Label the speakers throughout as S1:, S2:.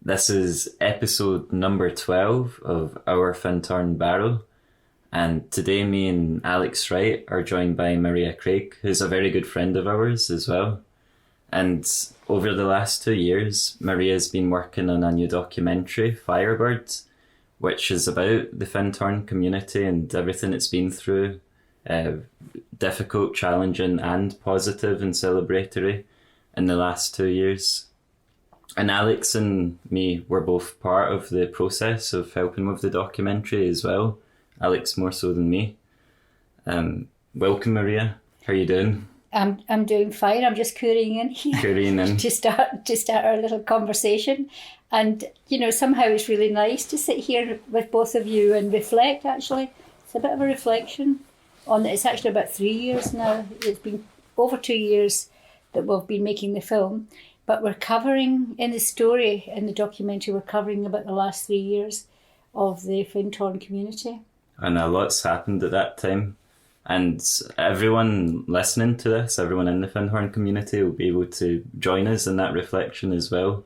S1: This is episode number 12 of Our Findhorn Barrow, and today me and Alex Wright are joined by Maria Craig, who's a very good friend of ours as well. And over the last 2 years, Maria's been working on a new documentary, Firebird, which is about the Findhorn community and everything it's been through, difficult, challenging and positive and celebratory in the last 2 years. And Alex and me were both part of the process of helping with the documentary as well. Alex more so than me. Welcome, Maria. How are you doing?
S2: I'm doing fine. I'm just currying in here to start our little conversation. And somehow it's really nice to sit here with both of you and reflect. Actually, it's a bit of a reflection on. It's actually about 3 years now. It's been over 2 years that we've been making the film, but we're covering in the story in the documentary. We're covering about the last 3 years of the Findhorn community. And
S1: a lot's happened at that time. And everyone listening to this, everyone in the Findhorn community will be able to join us in that reflection as well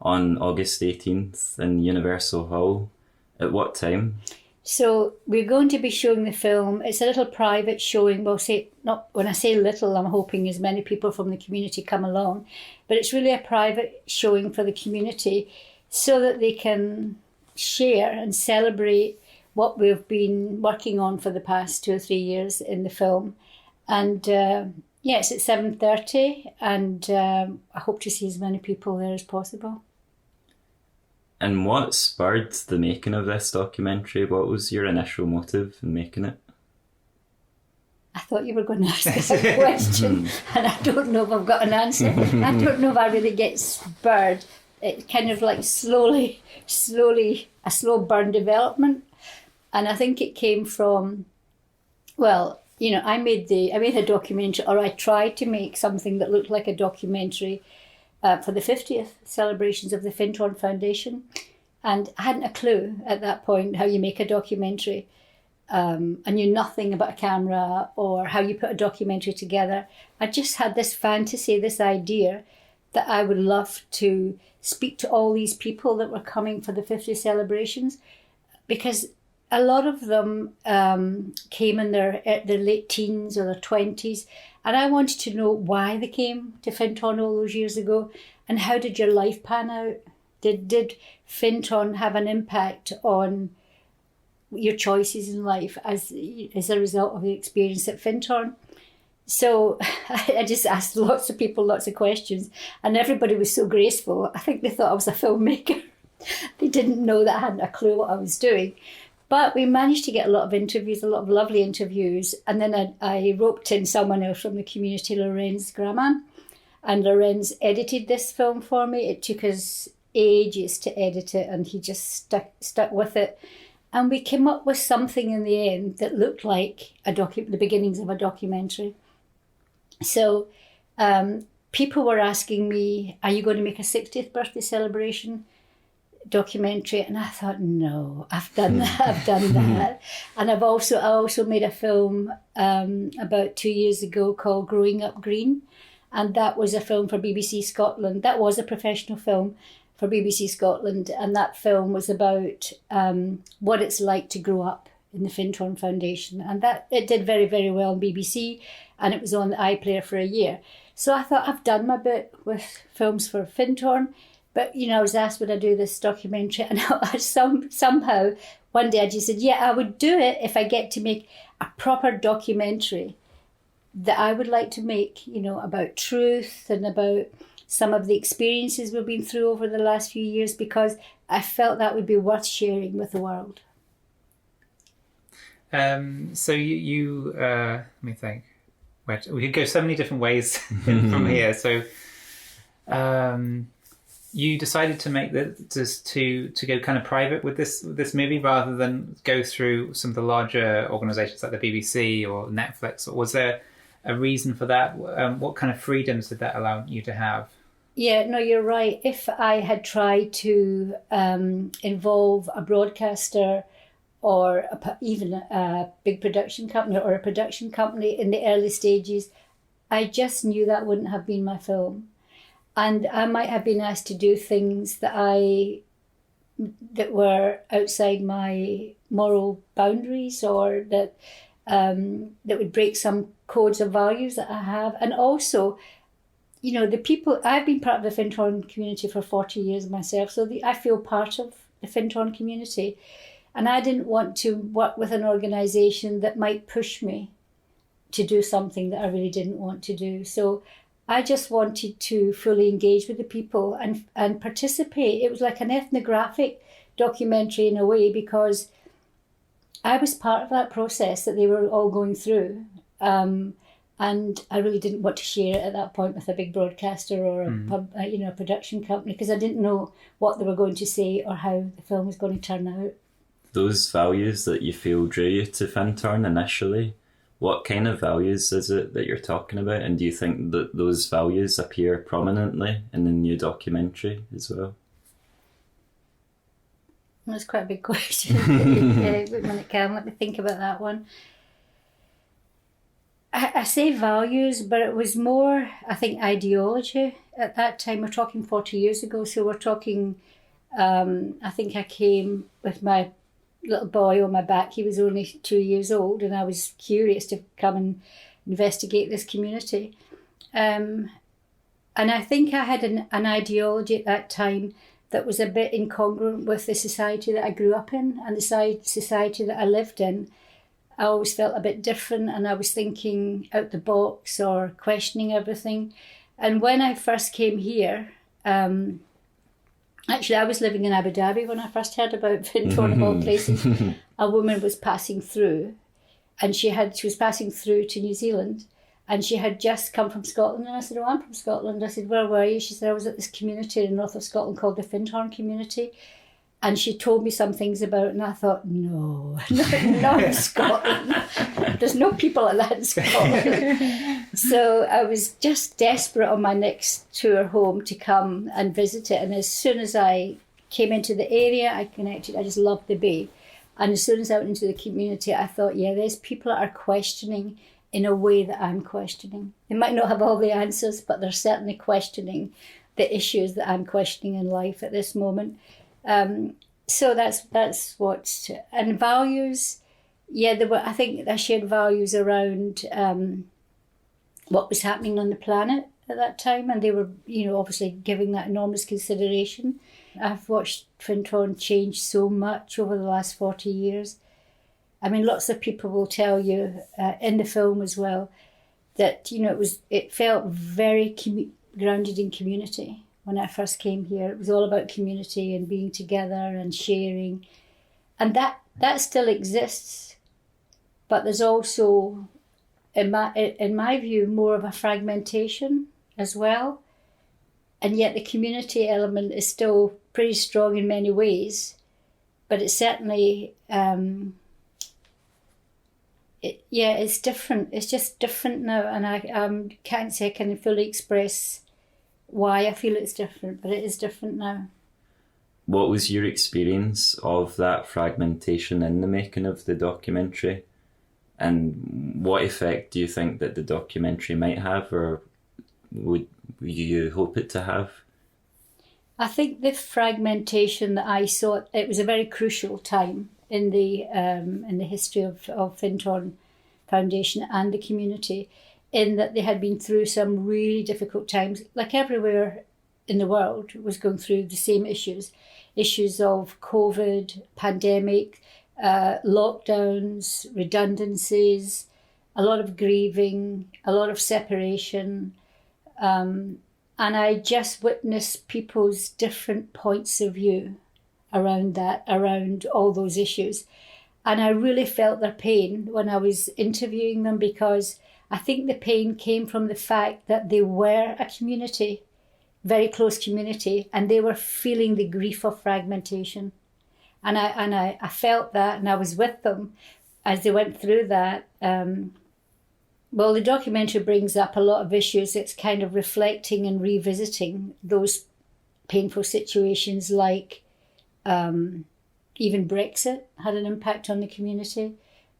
S1: on August 18th in Universal Hall. At what time?
S2: So we're going to be showing the film. It's a little private showing. Well, not when I say little, I'm hoping as many people from the community come along. But it's really a private showing for the community so that they can share and celebrate what we've been working on for the past 2 or 3 years in the film. And it's at 7:30, and I hope to see as many people there as possible.
S1: And what spurred the making of this documentary? What was your initial motive in making it?
S2: I thought you were going to ask us a question, and I don't know if I've got an answer. I don't know if I really get spurred. It's kind of like slowly, a slow burn development. And I think it came from, I made a documentary, or I tried to make something that looked like a documentary for the 50th celebrations of the Findhorn Foundation. And I hadn't a clue at that point how you make a documentary. I knew nothing about a camera or how you put a documentary together. I just had this fantasy, this idea that I would love to speak to all these people that were coming for the 50th celebrations, because a lot of them came in their late teens or their 20s, and I wanted to know why they came to Findhorn all those years ago, and how did your life pan out? Did Findhorn have an impact on your choices in life as a result of the experience at Findhorn? So I just asked lots of people lots of questions, and everybody was so graceful. I think they thought I was a filmmaker. They didn't know that I hadn't a clue what I was doing. But we managed to get a lot of interviews, a lot of lovely interviews. And then I roped in someone else from the community, Lorenz Graman. And Lorenz edited this film for me. It took us ages to edit it, and he just stuck with it. And we came up with something in the end that looked like the beginnings of a documentary. So people were asking me, are you going to make a 60th birthday celebration documentary? And I thought, no, I've done that. And I also made a film about 2 years ago called Growing Up Green, and that was a film for BBC Scotland. That was a professional film for BBC Scotland, and that film was about what it's like to grow up in the Findhorn Foundation, and that it did very, very well on BBC, and it was on the iPlayer for a year. So I thought, I've done my bit with films for Findhorn. But, I was asked, would I do this documentary? And somehow, one day I just said, yeah, I would do it if I get to make a proper documentary that I would like to make, about truth and about some of the experiences we've been through over the last few years, because I felt that would be worth sharing with the world.
S3: So you let me think. We could go so many different ways from here. So you decided to make to go kind of private with this movie rather than go through some of the larger organisations like the BBC or Netflix. Or was there a reason for that? What kind of freedoms did that allow you to have?
S2: Yeah, no, you're right. If I had tried to involve a broadcaster or even a big production company or a production company in the early stages, I just knew that wouldn't have been my film. And I might have been asked to do things that were outside my moral boundaries, or that would break some codes of values that I have. And also, the people, I've been part of the Findhorn community for 40 years myself, so I feel part of the Findhorn community. And I didn't want to work with an organisation that might push me to do something that I really didn't want to do. So I just wanted to fully engage with the people and participate. It was like an ethnographic documentary in a way, because I was part of that process that they were all going through. And I really didn't want to share it at that point with a big broadcaster or a production company, because I didn't know what they were going to say or how the film was going to turn out.
S1: Those values that you feel drew you to Findhorn initially, what kind of values is it that you're talking about? And do you think that those values appear prominently in the new documentary as well?
S2: That's quite a big question. When it came, let me think about that one. I say values, but it was more, I think, ideology. At that time, we're talking 40 years ago, so we're talking, I think I came with my little boy on my back. He was only 2 years old, and I was curious to come and investigate this community. And I think I had an ideology at that time that was a bit incongruent with the society that I grew up in and the society that I lived in. I always felt a bit different, and I was thinking out the box or questioning everything. And when I first came here, actually I was living in Abu Dhabi when I first heard about Findhorn of all places. A woman was passing through, and she was passing through to New Zealand, and she had just come from Scotland. And I said, "Oh, I'm from Scotland." I said, "Where were you?" She said, "I was at this community in the north of Scotland called the Findhorn community." And she told me some things about it, and I thought, no, not in Scotland. There's no people like that in Scotland. So I was just desperate on my next tour home to come and visit it. And as soon as I came into the area, I connected. I just loved the bay. And as soon as I went into the community, I thought, yeah, there's people that are questioning in a way that I'm questioning. They might not have all the answers, but they're certainly questioning the issues that I'm questioning in life at this moment. So that's what, and values, yeah, I think I shared values around what was happening on the planet at that time, and they were, obviously giving that enormous consideration. I've watched Findhorn change so much over the last 40 years. I mean, lots of people will tell you in the film as well that, it felt very grounded in community. When I first came here, it was all about community and being together and sharing. And that still exists. But there's also, in my view, more of a fragmentation as well. And yet the community element is still pretty strong in many ways. But it's certainly, it's different. It's just different now. And I can't say I can fully express why I feel it's different, but it is different now.
S1: What was your experience of that fragmentation in the making of the documentary? And what effect do you think that the documentary might have, or would you hope it to have?
S2: I think the fragmentation that I saw, it was a very crucial time in the history of Findhorn Foundation and the community, in that they had been through some really difficult times, like everywhere in the world was going through the same issues of COVID, pandemic, lockdowns, redundancies, a lot of grieving, a lot of separation. And I just witnessed people's different points of view around all those issues. And I really felt their pain when I was interviewing them, because I think the pain came from the fact that they were a community, very close community, and they were feeling the grief of fragmentation. And I felt that, and I was with them as they went through that. Well, the documentary brings up a lot of issues. It's kind of reflecting and revisiting those painful situations, like even Brexit had an impact on the community,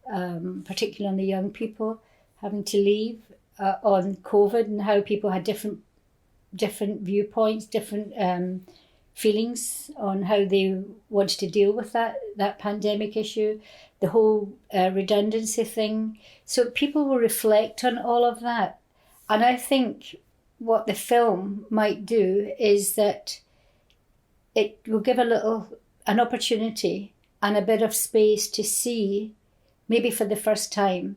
S2: particularly on the young people having to leave, on COVID, and how people had different different viewpoints, different feelings on how they wanted to deal with that pandemic issue, the whole redundancy thing. So people will reflect on all of that. And I think what the film might do is that it will give an opportunity and a bit of space to see, maybe for the first time,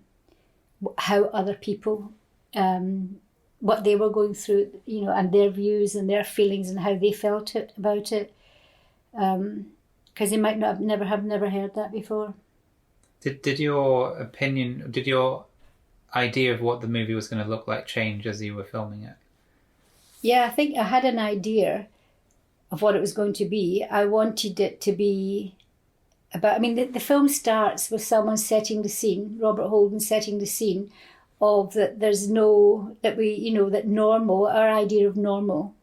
S2: how other people, what they were going through, and their views and their feelings and how they felt about it. Because they might never have heard that before.
S3: Did your opinion, did your idea of what the movie was going to look like change as you were filming it?
S2: Yeah, I think I had an idea of what it was going to be. I wanted it to be about, the film starts with someone setting the scene, Robert Holden setting the scene of that that normal, our idea of normal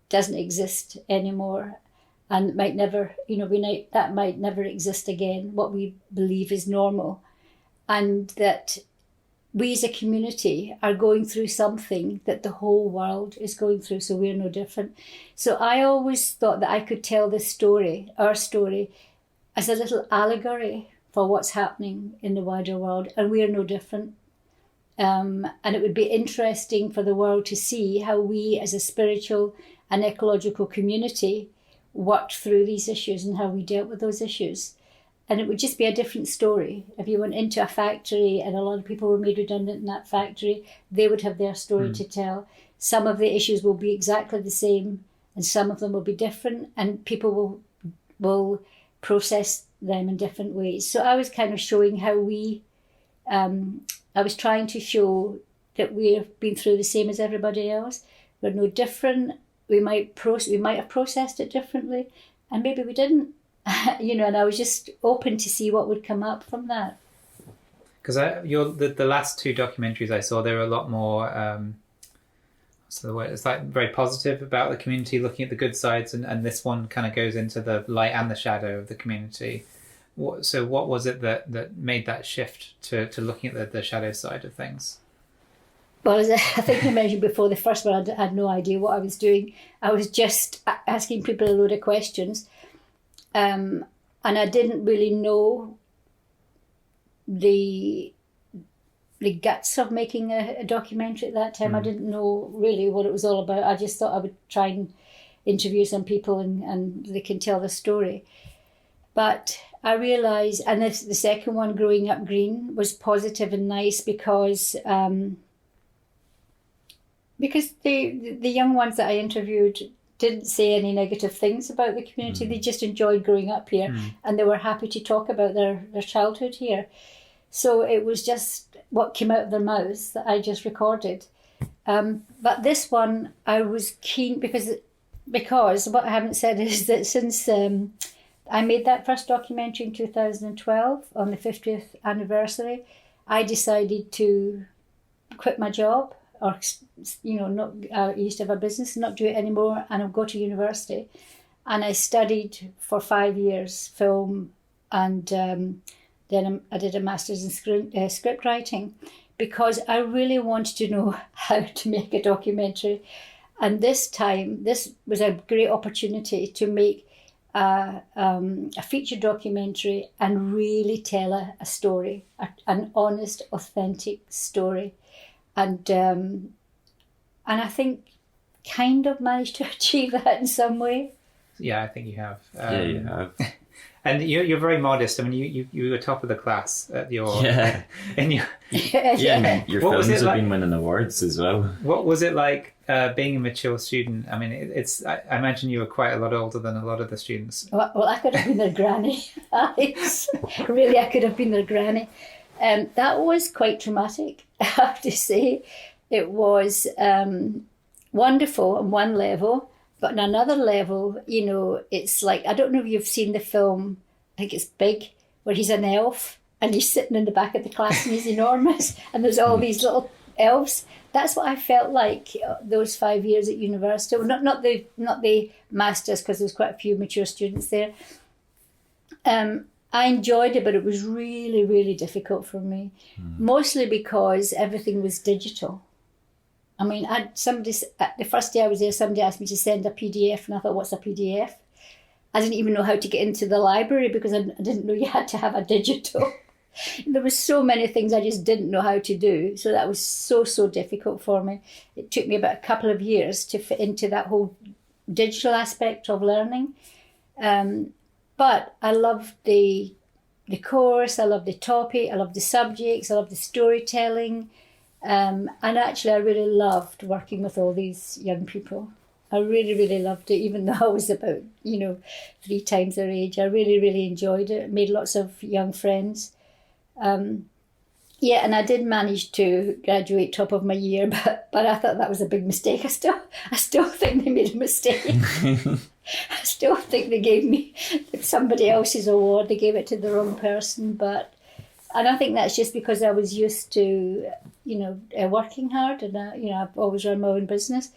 S2: doesn't exist anymore, and might never, that might never exist again, what we believe is normal. And that we as a community are going through something that the whole world is going through, so we're no different. So I always thought that I could tell this story, our story, as a little allegory for what's happening in the wider world, and we're no different. And it would be interesting for the world to see how we as a spiritual and ecological community worked through these issues and how we dealt with those issues. And it would just be a different story. If you went into a factory and a lot of people were made redundant in that factory, they would have their story to tell. Some of the issues will be exactly the same and some of them will be different, and people will process them in different ways. So I was kind of showing how I was trying to show that we've been through the same as everybody else. We're no different. We might have processed it differently, and maybe we didn't. And I was just open to see what would come up from that.
S3: Because the last two documentaries I saw, they were a lot more, what's the word? It's like very positive about the community, looking at the good sides, and this one kind of goes into the light and the shadow of the community. So what was it that made that shift to looking at the shadow side of things?
S2: Well, as I think I mentioned before, the first one, I had no idea what I was doing. I was just asking people a load of questions. And I didn't really know the guts of making a documentary at that time. I didn't know really what it was all about. I just thought I would try and interview some people and they can tell the story. But I realised, and the second one, Growing Up Green, was positive and nice because the young ones that I interviewed didn't say any negative things about the community. They just enjoyed growing up here and they were happy to talk about their childhood here. So it was just what came out of their mouths that I just recorded. But this one, I was keen because what I haven't said is that since I made that first documentary in 2012 on the 50th anniversary, I decided to quit my job. Or, I used to have a business, not do it anymore, and I'll go to university. And I studied for 5 years film, and then I did a master's in script writing because I really wanted to know how to make a documentary. And this time, this was a great opportunity to make a feature documentary and really tell a story, an honest, authentic story. And I think kind of managed to achieve that in some way.
S3: Yeah, I think you have.
S1: Yeah, you have.
S3: And you're very modest. I mean, you were top of the class at your...
S1: Yeah.
S3: In your,
S1: Your films have been winning awards as well.
S3: What was it like being a mature student? I mean, I imagine you were quite a lot older than a lot of the students.
S2: Well, I could have been their granny, Alex. Really, I could have been their granny. That was quite traumatic, I have to say. It was wonderful on one level, but on another level, it's like, I don't know if you've seen the film, I think it's Big, where he's an elf and he's sitting in the back of the class and he's enormous and there's all these little elves. That's what I felt like those 5 years at university. Well, not the masters, because there was quite a few mature students there. I enjoyed it, but it was really, really difficult for me. Mostly because everything was digital. I mean, the first day I was there, somebody asked me to send a PDF, and I thought, what's a PDF? I didn't even know how to get into the library because I didn't know you had to have a digital. There were so many things I just didn't know how to do. So that was so difficult for me. It took me about a couple of years to fit into that whole digital aspect of learning. But I loved the course, I loved the topic, I loved the subjects, I loved the storytelling. And actually I really loved working with all these young people. I really loved it, even though I was about, 3 times their age. I really enjoyed it. Made lots of young friends. And I did manage to graduate top of my year, but I thought that was a big mistake. I still think they made a mistake. I still think they gave me somebody else's award. They gave it to the wrong person, and I think that's just because I was used to, working hard, and I've always run my own business.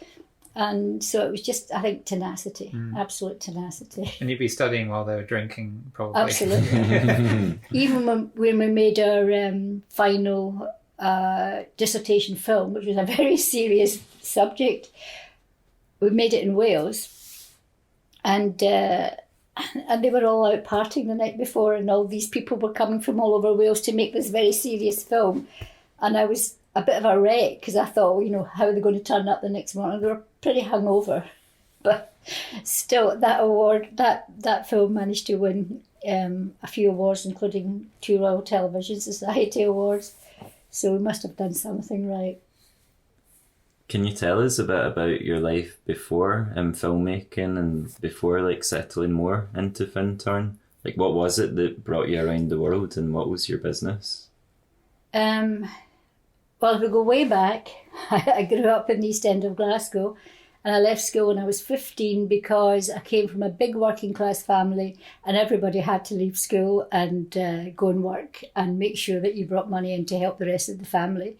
S2: And so it was just, I think, tenacity, absolute tenacity.
S3: And you'd be studying while they were drinking, probably.
S2: Absolutely. Even when we made our final dissertation film, which was a very serious subject, we made it in Wales. And they were all out partying the night before, and all these people were coming from all over Wales to make this very serious film. And I was a bit of a wreck because I thought, how are they going to turn up the next morning? They were pretty hungover, but still, that award, that film managed to win a few awards, including 2 Royal Television Society awards. So we must have done something right.
S1: Can you tell us a bit about your life before filmmaking and before settling more into Findhorn? What was it that brought you around the world, and what was your business?
S2: Well, if we go way back, I grew up in the East End of Glasgow, and I left school when I was 15 because I came from a big working class family, and everybody had to leave school and go and work and make sure that you brought money in to help the rest of the family.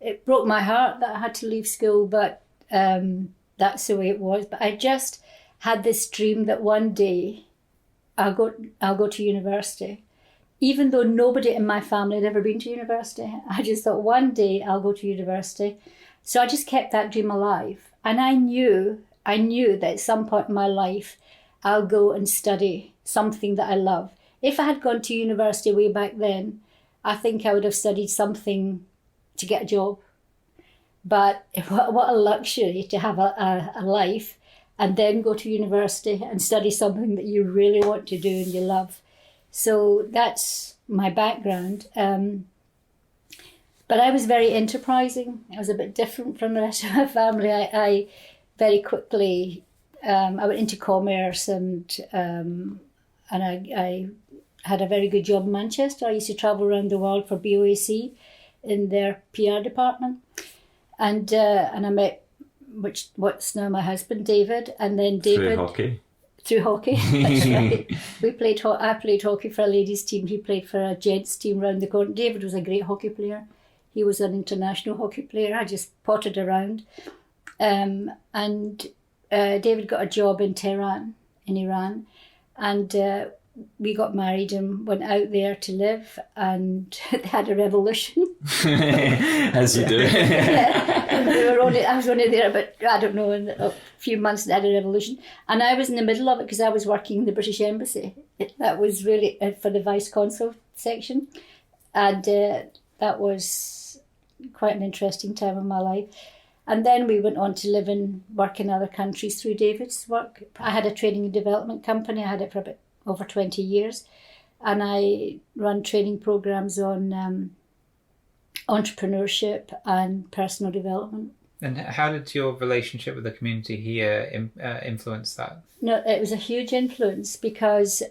S2: It broke my heart that I had to leave school, but that's the way it was. But I just had this dream that one day I'll go to university. Even though nobody in my family had ever been to university, I just thought one day I'll go to university. So I just kept that dream alive. And I knew that at some point in my life, I'll go and study something that I love. If I had gone to university way back then, I think I would have studied something to get a job. But what a luxury to have a life and then go to university and study something that you really want to do and you love. So that's my background. But I was very enterprising. I was a bit different from the rest of my family. I very quickly, I went into commerce and I had a very good job in Manchester. I used to travel around the world for BOAC in their PR department. And I met what's now my husband, David. And then David... Through hockey, that's right. I played hockey for a ladies' team. He played for a gents' team round the corner. David was a great hockey player. He was an international hockey player. I just potted around. And David got a job in Tehran, in Iran. And we got married and went out there to live, and had a revolution.
S1: As you do.
S2: Yeah. I was only there about, in a few months, and had a revolution. And I was in the middle of it because I was working in the British Embassy. That was really for the Vice Consul section. And that was quite an interesting time in my life. And then we went on to live and work in other countries through David's work. I had a training and development company. I had it for about over 20 years. And I run training programs on entrepreneurship and personal development. And
S3: how did your relationship with the community here influence that?
S2: No, it was a huge influence because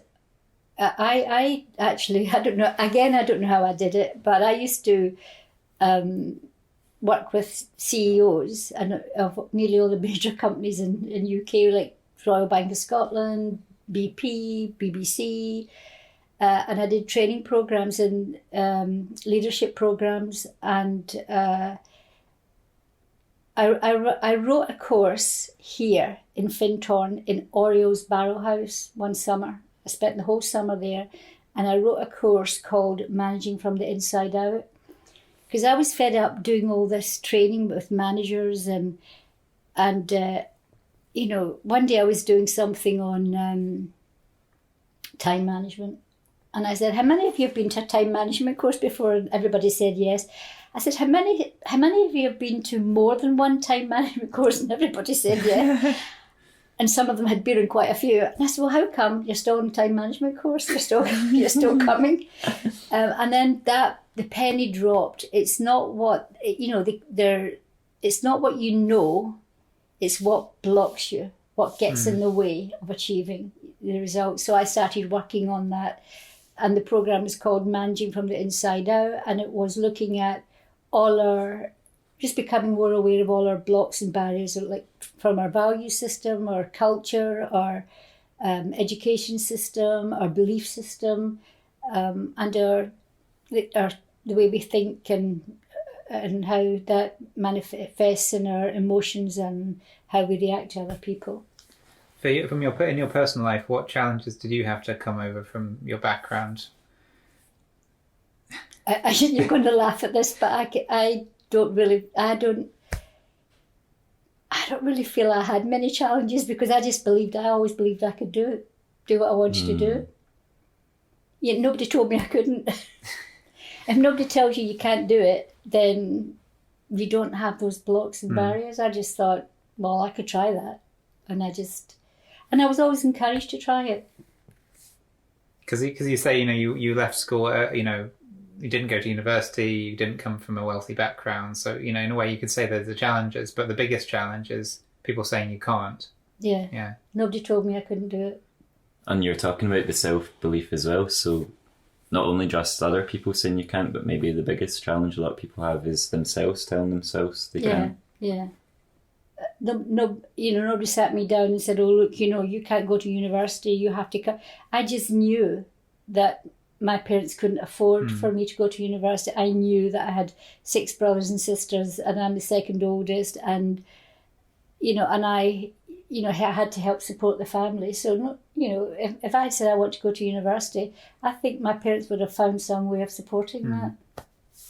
S2: I actually, I don't know how I did it, but I used to work with CEOs of nearly all the major companies in UK, like Royal Bank of Scotland, BP, BBC, and I did training programs and leadership programs, and I wrote a course here in Findhorn in Oriole's Barrel House one summer. I spent the whole summer there, and I wrote a course called Managing from the Inside Out. because I was fed up doing all this training with managers and you know, one day I was doing something on time management, and I said, how many of you have been to a time management course before? And everybody said yes. I said, how many of you have been to more than one time management course? And everybody said yes. And some of them had been in quite a few. And I said, well, how come you're still on a time management course? You're still coming. And then the penny dropped. It's not what, you know, it's not what you know, it's what blocks you, what gets in the way of achieving the results. So I started working on that. And the program is called Managing from the Inside Out. And it was looking at just becoming more aware of all our blocks and barriers, like from our value system, our culture, our education system, our belief system, and the way we think and how that manifests in our emotions and how we react to other people.
S3: In your personal life, what challenges did you have to come over from your background?
S2: You're going to laugh at this, but I don't really feel I had many challenges, because I always believed I could do what I wanted to do. Yeah, nobody told me I couldn't. If nobody tells you can't do it, then you don't have those blocks and barriers. I just thought, well, I could try that, and I was always encouraged to try it.
S3: Because you say, you know, you left school, you know, you didn't go to university, you didn't come from a wealthy background. So, you know, in a way you could say there's the challenges, but the biggest challenge is people saying you can't.
S2: Yeah.
S3: Yeah.
S2: Nobody told me I couldn't do it.
S1: And you're talking about the self-belief as well. So not only just other people saying you can't, but maybe the biggest challenge a lot of people have is themselves telling themselves they can't.
S2: Yeah. Nobody sat me down and said, oh, look, you know, you can't go to university, you have to come. I just knew that my parents couldn't afford for me to go to university. I knew that I had 6 brothers and sisters, and I'm the second oldest, and I had to help support the family. So, if I had said I want to go to university, I think my parents would have found some way of supporting that.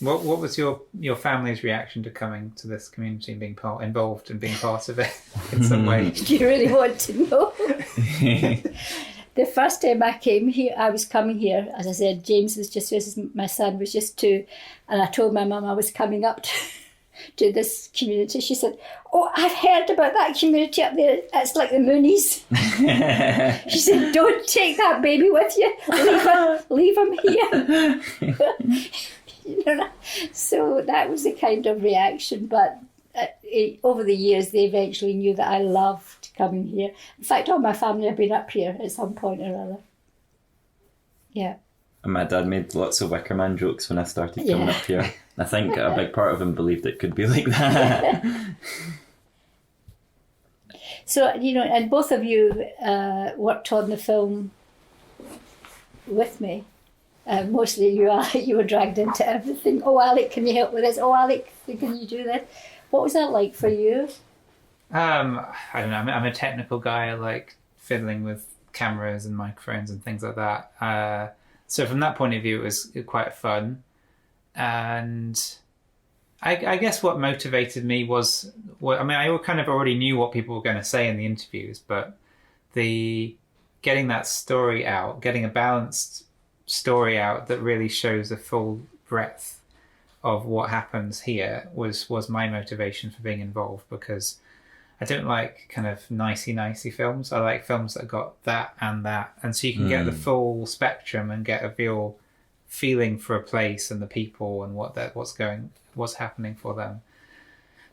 S3: What was your family's reaction to coming to this community and being involved and being part of it in some way?
S2: Do you really want to know? The first time I came here, I was coming here, as I said, my son was just 2, and I told my mum I was coming up to this community. She said, oh, I've heard about that community up there. It's like the Moonies. She said, don't take that baby with you. Leave him here. So that was the kind of reaction. But over the years, they eventually knew that I loved coming here. In fact, all my family have been up here at some point or other. Yeah.
S1: And my dad made lots of Wickerman jokes when I started coming up here. I think a big part of him believed it could be like that.
S2: So, and both of you worked on the film with me. Mostly you were dragged into everything. Oh, Alec, can you help with this? Oh, Alec, can you do this? What was that like for you?
S3: I don't know. I'm a technical guy. I like fiddling with cameras and microphones and things like that. So from that point of view, it was quite fun. And I guess what motivated me was, I kind of already knew what people were going to say in the interviews, but getting that story out, getting a balanced story out that really shows the full breadth of what happens here was my motivation for being involved, because I don't like kind of nicey films. I like films that got that, and so you can get the full spectrum and get a real feeling for a place and the people and what's happening for them.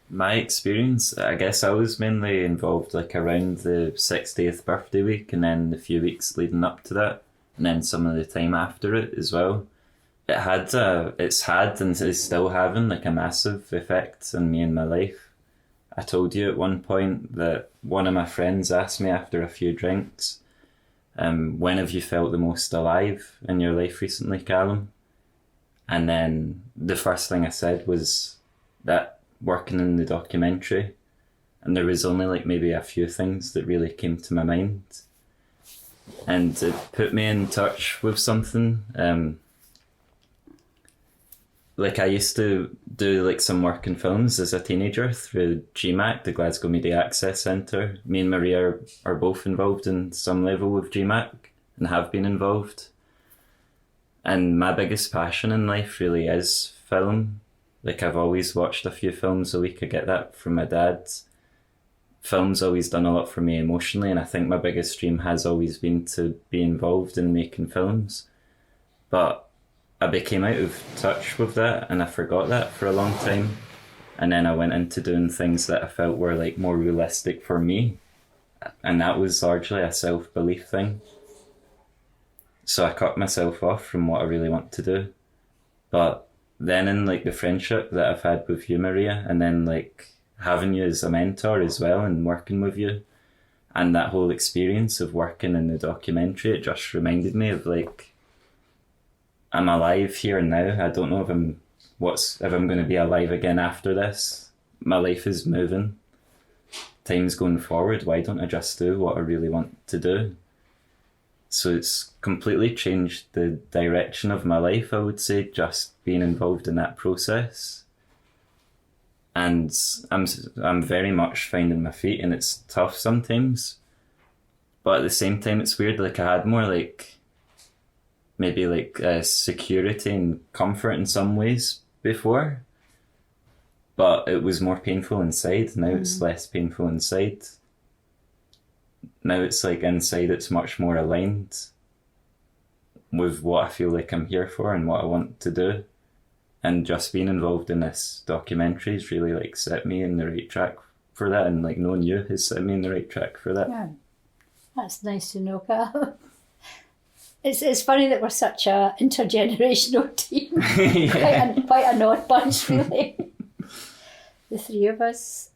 S1: My experience, I guess I was mainly involved like around the 60th birthday week, and then the few weeks leading up to that, and then some of the time after it as well. It's had and is still having like a massive effect on me and my life. I told you at one point that one of my friends asked me after a few drinks, when have you felt the most alive in your life recently, Callum? And then the first thing I said was that working in the documentary, and there was only like maybe a few things that really came to my mind. And it put me in touch with something. like I used to do like some work in films as a teenager through GMAC, the Glasgow Media Access Centre. Me and Maria are both involved in some level with GMAC and have been involved. And my biggest passion in life really is film. Like I've always watched a few films a week. I get that from my dad. Film's always done a lot for me emotionally, and I think my biggest dream has always been to be involved in making films. But I became out of touch with that, and I forgot that for a long time. And then I went into doing things that I felt were like more realistic for me, and that was largely a self-belief thing. So I cut myself off from what I really want to do. But then in like the friendship that I've had with you, Maria, and then like having you as a mentor as well and working with you, and that whole experience of working in the documentary, it just reminded me of like, I'm alive here and now. I don't know if I'm going to be alive again after this. My life is moving. Time's going forward. Why don't I just do what I really want to do? So it's completely changed the direction of my life, I would say, just being involved in that process. And I'm very much finding my feet, and it's tough sometimes. But at the same time, it's weird. Like I had more like maybe like security and comfort in some ways before, but it was more painful inside. Now it's less painful inside. Now it's like inside it's much more aligned with what I feel like I'm here for and what I want to do. And just being involved in this documentary has really like set me in the right track for that, and like knowing you has set me in the right track for that.
S2: Yeah, that's nice to know, Carl. It's funny that we're such a intergenerational team. Yeah. quite an odd bunch, really. The three of us.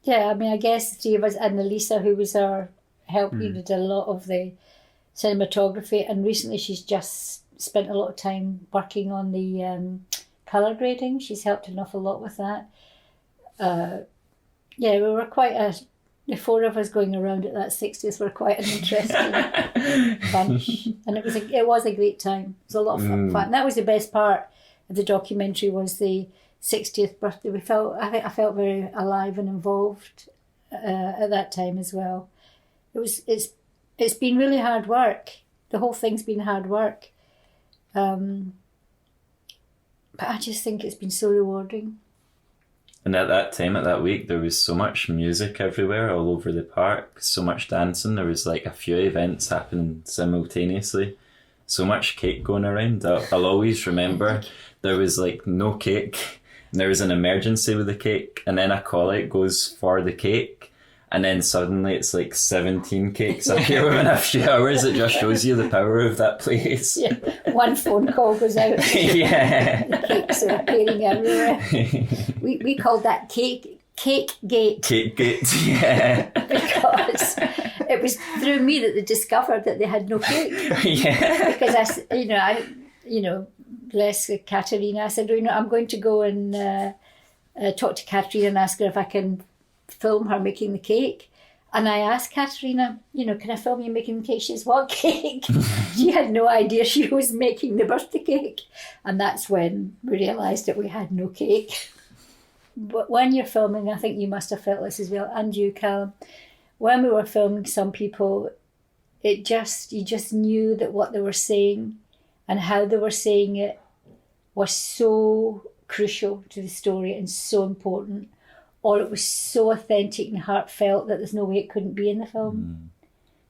S2: Yeah, I mean, I guess the three of us and Elisa, who was our help, did a lot of the cinematography, and recently she's just spent a lot of time working on the colour grading. She's helped an awful lot with that. Yeah, we were quite the four of us going around at that 60th were quite an interesting bunch, and it was a great time. It was a lot of fun. And that was the best part of the documentary, was the 60th birthday. I felt very alive and involved at that time as well. It's been really hard work. The whole thing's been hard work, but I just think it's been so rewarding.
S1: And at that time, at that week, there was so much music everywhere, all over the park, so much dancing. There was like a few events happening simultaneously, so much cake going around. I'll always remember there was like no cake, and there was an emergency with the cake, and then a call-out goes for the cake, and then suddenly it's like 17 cakes appear within a few hours. It just shows you the power of that place. Yeah,
S2: one phone call goes out.
S1: Yeah.
S2: The cakes are appearing everywhere. We called that Cake Gate.
S1: Cake Gate, yeah.
S2: Because it was through me that they discovered that they had no cake.
S1: Yeah.
S2: Because I bless Katerina. I said, I'm going to go and talk to Katerina and ask her if I can film her making the cake. And I asked Katerina, can I film you making the cake? She says, what cake? She had no idea she was making the birthday cake. And that's when we realised that we had no cake. But when you're filming, I think you must have felt this as well, and you, Callum, when we were filming some people, you just knew that what they were saying and how they were saying it was so crucial to the story and so important, or it was so authentic and heartfelt that there's no way it couldn't be in the film.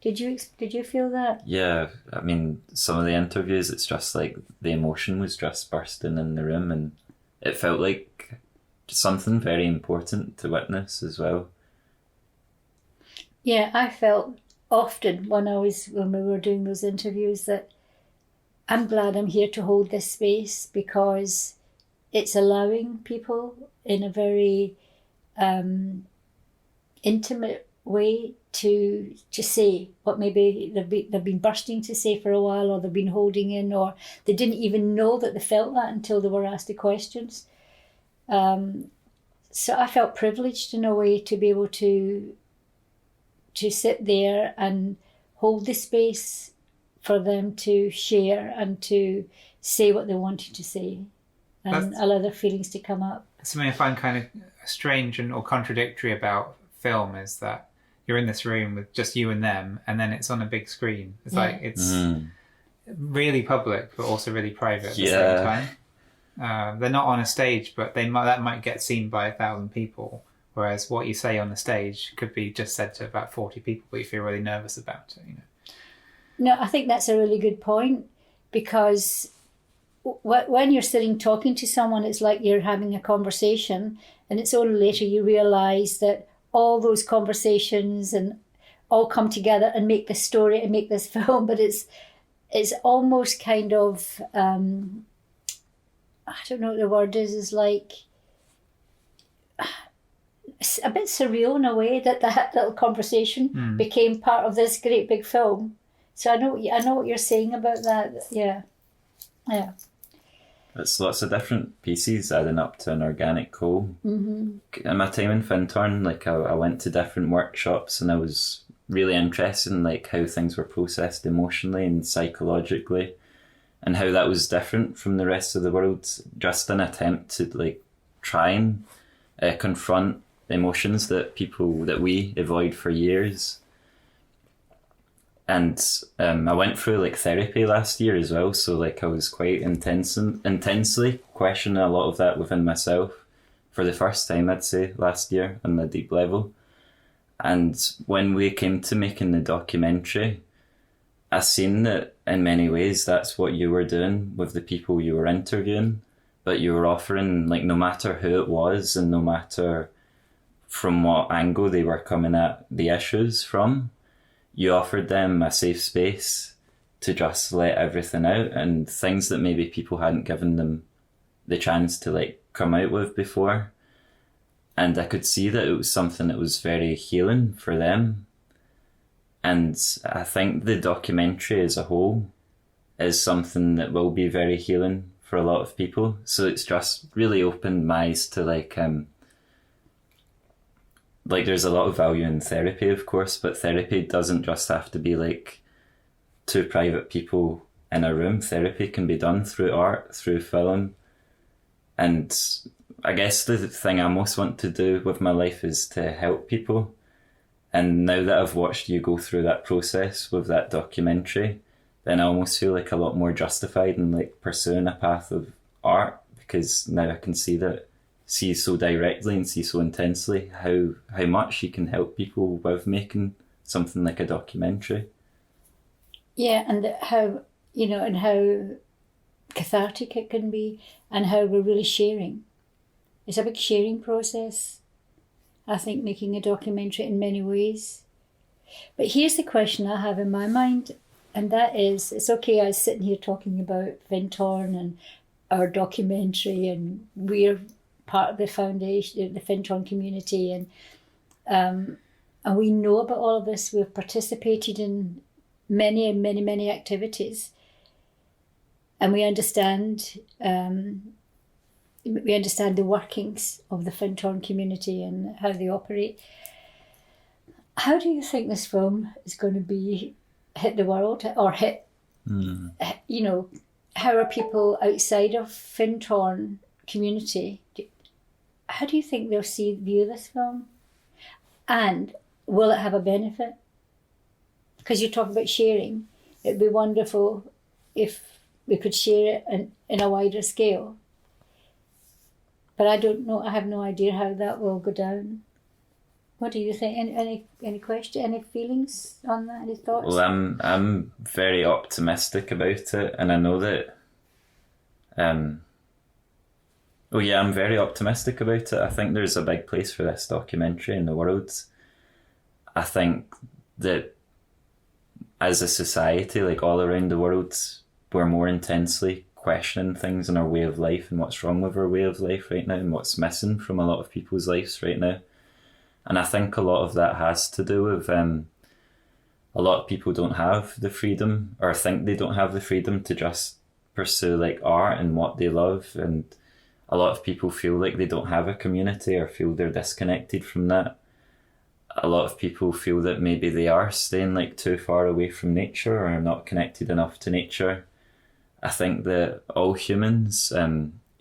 S2: Did you feel that?
S1: Yeah, I mean, some of the interviews, it's just like the emotion was just bursting in the room, and it felt like something very important to witness as well.
S2: Yeah, I felt often when we were doing those interviews that I'm glad I'm here to hold this space, because it's allowing people in a very intimate way to say what maybe they've been bursting to say for a while, or they've been holding in, or they didn't even know that they felt that until they were asked the questions. So I felt privileged in a way to be able to sit there and hold the space for them to share and to say what they wanted to say. and allow their feelings to come up.
S3: Something I find kind of strange or contradictory about film is that you're in this room with just you and them, and then it's on a big screen. It's like it's really public, but also really private at the same time. They're not on a stage, but that might get seen by 1,000 people. Whereas what you say on the stage could be just said to about 40 people, but you feel really nervous about it.
S2: No, I think that's a really good point, because when you're sitting talking to someone, it's like you're having a conversation, and it's only later you realise that all those conversations and all come together and make this story and make this film. But it's almost kind of, I don't know what the word is like a bit surreal in a way that little conversation became part of this great big film. So I know what you're saying about that. Yeah.
S1: It's lots of different pieces adding up to an organic whole. Mm-hmm. In my time in Findhorn, like I went to different workshops, and I was really interested in like how things were processed emotionally and psychologically, and how that was different from the rest of the world. Just an attempt to like try and confront emotions that we avoid for years. And I went through like therapy last year as well, so like I was quite intensely questioning a lot of that within myself for the first time, I'd say, last year on a deep level. And when we came to making the documentary, I seen that in many ways that's what you were doing with the people you were interviewing, but you were offering, like, no matter who it was and no matter from what angle they were coming at the issues from, you offered them a safe space to just let everything out, and things that maybe people hadn't given them the chance to like come out with before. And I could see that it was something that was very healing for them. And I think the documentary as a whole is something that will be very healing for a lot of people. So it's just really opened my eyes to like there's a lot of value in therapy, of course, but therapy doesn't just have to be like two private people in a room. Therapy can be done through art, through film. And I guess the thing I most want to do with my life is to help people. And now that I've watched you go through that process with that documentary, then I almost feel like a lot more justified in like pursuing a path of art, because now I can see so directly and see so intensely how much you can help people with making something like a documentary.
S2: Yeah, and how cathartic it can be, and how we're really sharing. It's a big sharing process, I think, making a documentary in many ways. But here's the question I have in my mind, and that is, it's okay, I was sitting here talking about Findhorn and our documentary, and we're part of the foundation, the Findhorn community, and we know about all of this. We've participated in many activities, and we understand the workings of the Findhorn community and how they operate. How do you think this film is going to hit the world, or hit? How are people outside of Findhorn community? How do you think they'll view this film? And will it have a benefit? Because you talk about sharing. It'd be wonderful if we could share it in a wider scale. But I don't know. I have no idea how that will go down. What do you think? Any question? Any feelings on that? Any thoughts?
S1: Well, I'm very optimistic about it, and I know that. I'm very optimistic about it. I think there's a big place for this documentary in the world. I think that as a society, like all around the world, we're more intensely questioning things in our way of life and what's wrong with our way of life right now and what's missing from a lot of people's lives right now. And I think a lot of that has to do with a lot of people don't have the freedom, or think they don't have the freedom to just pursue like art and what they love. And a lot of people feel like they don't have a community or feel they're disconnected from that. A lot of people feel that maybe they are staying like too far away from nature or not connected enough to nature. I think that all humans,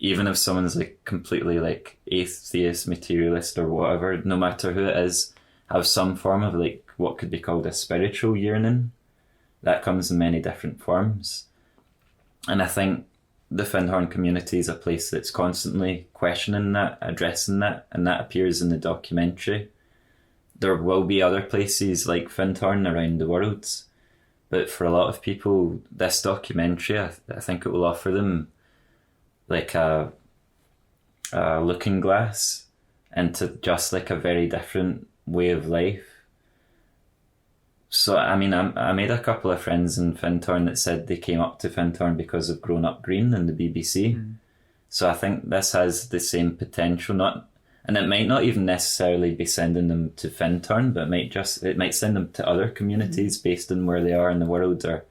S1: even if someone's like completely like atheist, materialist or whatever, no matter who it is, have some form of like what could be called a spiritual yearning. That comes in many different forms. And I think the Findhorn community is a place that's constantly questioning that, addressing that, and that appears in the documentary. There will be other places like Findhorn around the world, but for a lot of people, this documentary, I think it will offer them like a looking glass into just like a very different way of life. So, I mean, I made a couple of friends in Findhorn that said they came up to Findhorn because of Grown Up Green and the BBC. Mm. So I think this has the same potential, and it might not even necessarily be sending them to Findhorn, but it might send them to other communities based on where they are in the world, or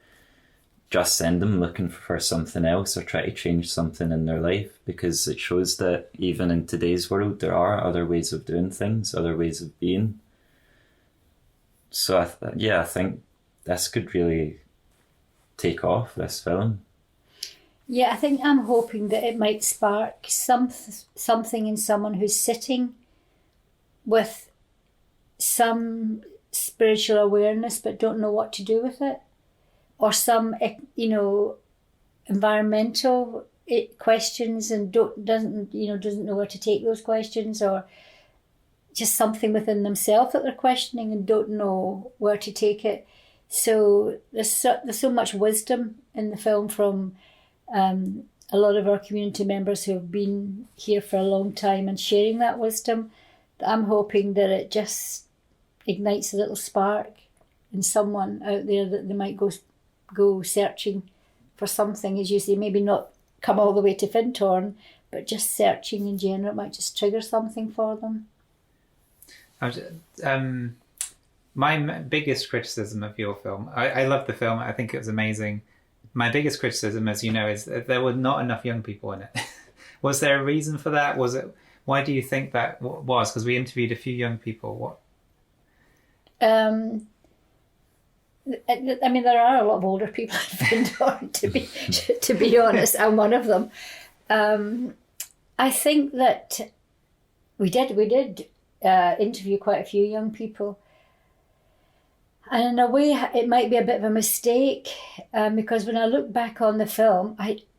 S1: just send them looking for something else or try to change something in their life, because it shows that even in today's world, there are other ways of doing things, other ways of being. So I think this could really take off, this film.
S2: Yeah, I think I'm hoping that it might spark something in someone who's sitting with some spiritual awareness but don't know what to do with it, or some environmental questions and doesn't know where to take those questions, or just something within themselves that they're questioning and don't know where to take it. So there's so much wisdom in the film from a lot of our community members who have been here for a long time and sharing that wisdom, that I'm hoping that it just ignites a little spark in someone out there, that they might go searching for something, as you say, maybe not come all the way to Findhorn, but just searching in general. It might just trigger something for them.
S3: My biggest criticism of your film, I love the film, I think it was amazing. My biggest criticism, as you know, is that there were not enough young people in it. Was there a reason for that? Why do you think that was? Because we interviewed a few young people. What?
S2: I mean, there are a lot of older people in Findhorn, to be honest. I'm one of them. I think that we did interview quite a few young people, and in a way it might be a bit of a mistake, because when I look back on the film,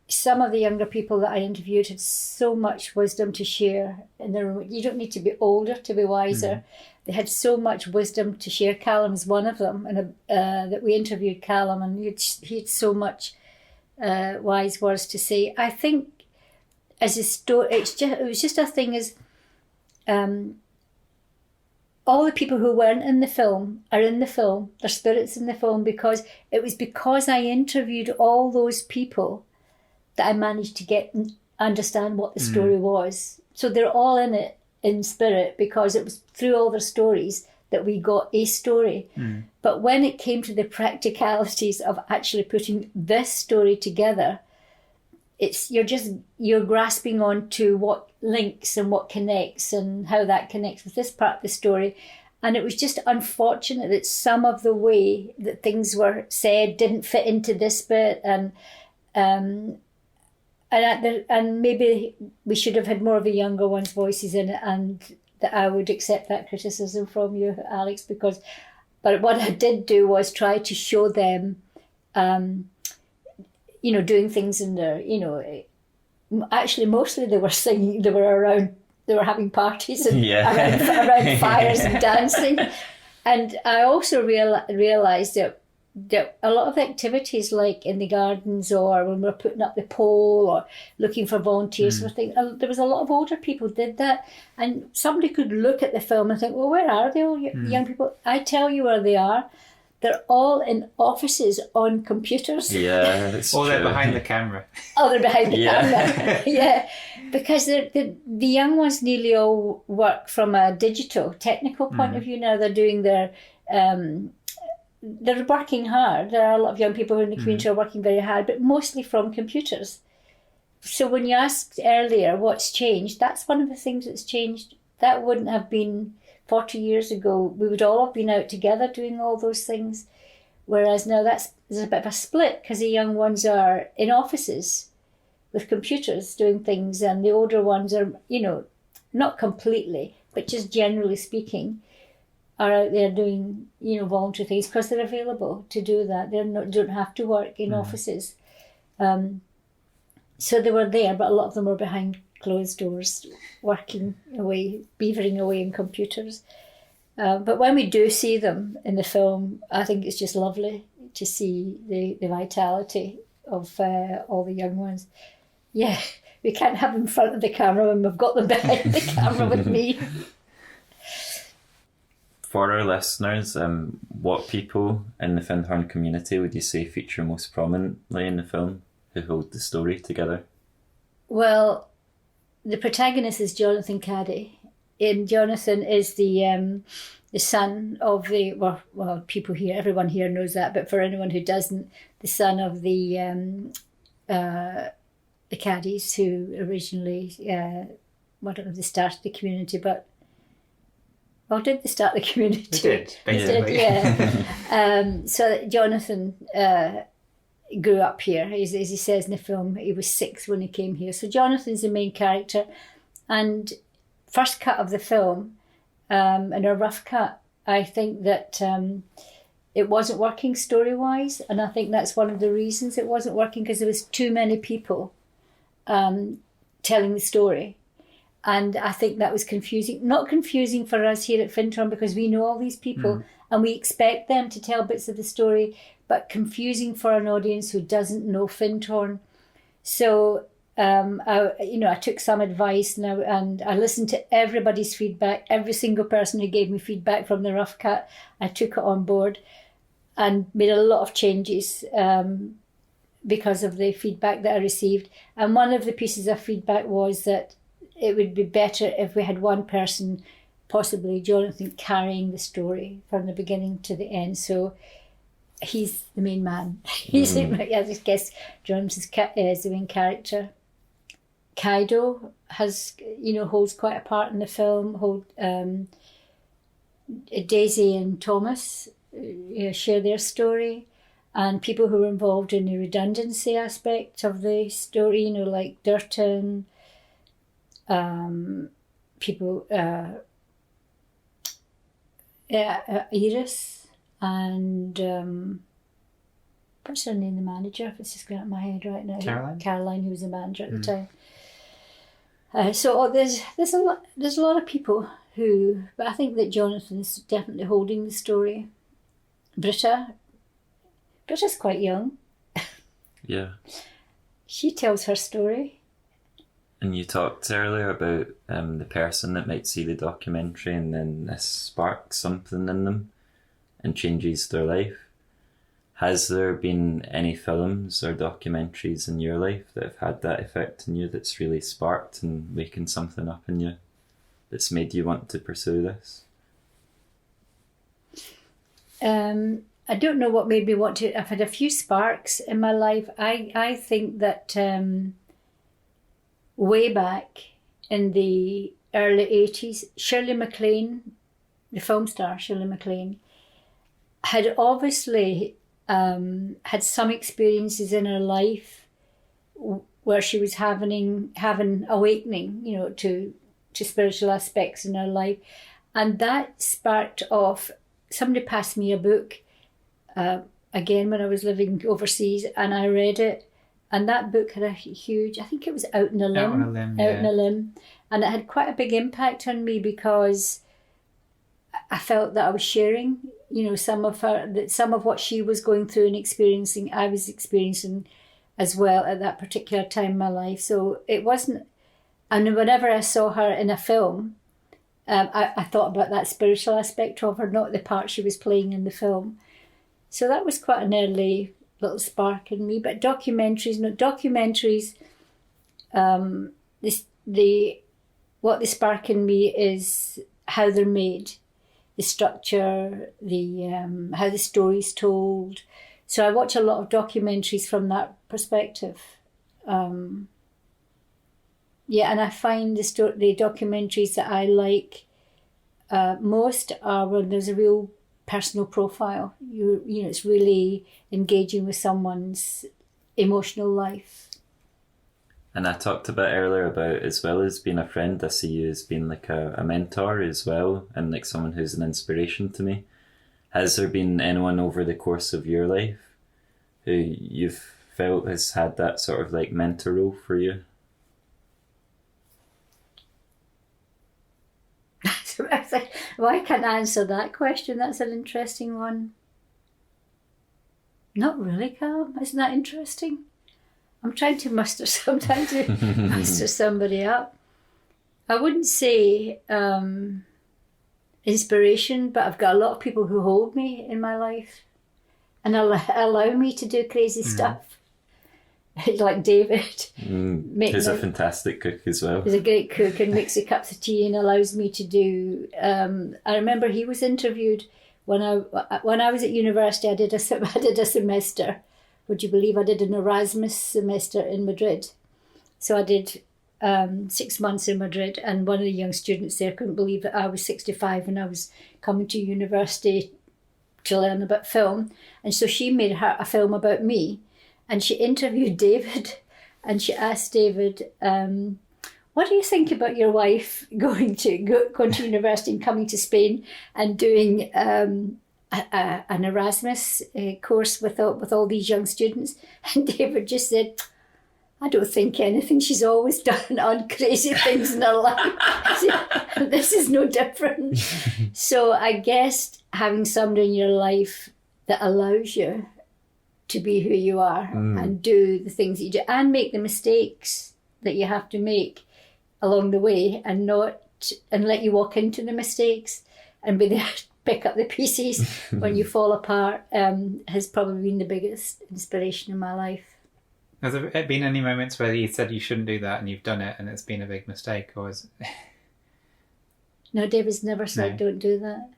S2: some of the younger people that I interviewed had so much wisdom to share. And you don't need to be older to be wiser. Mm. They had so much wisdom to share. Callum's one of them, and that we interviewed Callum, and he had so much wise words to say. I think as a story, it was just a thing as all the people who weren't in the film are in the film. Their spirits in the film, because it was because I interviewed all those people that I managed to understand what the story was. So they're all in it in spirit, because it was through all their stories that we got a story. Mm. But when it came to the practicalities of actually putting this story together, you're grasping on to what links and what connects and how that connects with this part of the story. And it was just unfortunate that some of the way that things were said didn't fit into this bit, and maybe we should have had more of the younger ones' voices in it, and that I would accept that criticism from you, Alex, but what I did do was try to show them doing things in their, actually mostly they were singing, they were having parties and around fires and dancing. And I also realised that a lot of activities, like in the gardens or when we're putting up the pole or looking for volunteers for things, there was a lot of older people did that, and somebody could look at the film and think, well, where are they all young people? I tell you where they are. They're all in offices on computers.
S1: Yeah, it's
S3: or they're behind the camera.
S2: Oh, they're behind the camera. Yeah, because the young ones nearly all work from a digital, technical point of view now. They're doing their... they're working hard. There are a lot of young people in the community who are working very hard, but mostly from computers. So when you asked earlier what's changed, that's one of the things that's changed. That wouldn't have been 40 years ago. We would all have been out together doing all those things. Whereas now there's a bit of a split, because the young ones are in offices with computers doing things, and the older ones are, not completely, but just generally speaking, are out there doing, voluntary things because they're available to do that. Don't have to work in offices. So they were there, but a lot of them were behind closed doors, working away, beavering away in computers. But when we do see them in the film, I think it's just lovely to see the vitality of all the young ones. Yeah, we can't have them in front of the camera when we've got them behind the camera with me.
S1: For our listeners, what people in the Findhorn community would you say feature most prominently in the film, who hold the story together?
S2: Well, the protagonist is Jonathan Caddy. And Jonathan is the son of the, well, people here, everyone here knows that, but for anyone who doesn't, the son of the Caddies who originally, I don't know if they started the community, but, well, did they start the community?
S3: They did, basically.
S2: Yeah. So Jonathan grew up here. As he says in the film, he was 6 when he came here. So Jonathan's the main character. And first cut of the film, in a rough cut, I think that it wasn't working story-wise, and I think that's one of the reasons it wasn't working, because there was too many people telling the story. And I think that was confusing. Not confusing for us here at Findhorn, because we know all these people and we expect them to tell bits of the story, but confusing for an audience who doesn't know Findhorn. So I took some advice and I listened to everybody's feedback. Every single person who gave me feedback from the rough cut, I took it on board and made a lot of changes because of the feedback that I received. And one of the pieces of feedback was that it would be better if we had one person, possibly Jonathan, carrying the story from the beginning to the end. So he's the main man. I guess Jonathan is the main character. Kaido holds quite a part in the film. Daisy and Thomas share their story, and people who were involved in the redundancy aspect of the story, like Durton, people, Iris, and what's her name, the manager? If it's just going out of my head right now. Caroline, who was the manager at the time. So there's a lot of people who, but I think that Jonathan's definitely holding the story. Britta's quite young.
S1: Yeah.
S2: She tells her story.
S1: And you talked earlier about the person that might see the documentary and then this sparks something in them and changes their life. Has there been any films or documentaries in your life that have had that effect on you, that's really sparked and waken something up in you, that's made you want to pursue this?
S2: I don't know what made me want to. I've had a few sparks in my life. I think that way back in the early 80s, Shirley MacLaine, the film star Shirley MacLaine, had obviously had some experiences in her life where she was having awakening, to spiritual aspects in her life, and that sparked off. Somebody passed me a book again when I was living overseas, and I read it, and that book had a huge. I think it was Out on a Limb, and it had quite a big impact on me because I felt that I was sharing, some of what she was going through and experiencing, I was experiencing as well at that particular time in my life. So it wasn't, and whenever I saw her in a film, I thought about that spiritual aspect of her, not the part she was playing in the film. So that was quite an early little spark in me. But documentaries, what they spark in me is how they're made, the structure, how the story's told. So I watch a lot of documentaries from that perspective. And I find the documentaries that I like most are when there's a real personal profile. It's really engaging with someone's emotional life.
S1: And I talked a bit earlier about, as well as being a friend, I see you as being like a mentor as well, and like someone who's an inspiration to me. Has there been anyone over the course of your life who you've felt has had that sort of like mentor role for you?
S2: Well, I can't answer that question. That's an interesting one. Not really, Cal. Isn't that interesting? I'm trying to muster somebody up. I wouldn't say inspiration, but I've got a lot of people who hold me in my life and allow me to do crazy stuff. Like David.
S1: He's a fantastic cook as well.
S2: He's a great cook and makes the cups of tea and allows me to do... I remember he was interviewed when I was at university. I did a semester. Would you believe I did an Erasmus semester in Madrid? So I did 6 months in Madrid, and one of the young students there couldn't believe that I was 65 and I was coming to university to learn about film. And so she made a film about me, and she interviewed David, and she asked David, what do you think about your wife going to university and coming to Spain and doing an Erasmus course with all these young students? And David just said, I don't think anything. She's always done on crazy things in her life. This is no different. So I guess having somebody in your life that allows you to be who you are and do the things that you do and make the mistakes that you have to make along the way, and let you walk into the mistakes and be there to pick up the pieces when you fall apart, has probably been the biggest inspiration in my life.
S3: Has there been any moments where you said you shouldn't do that and you've done it and it's been a big mistake, or is it...
S2: No, David's never said don't do that.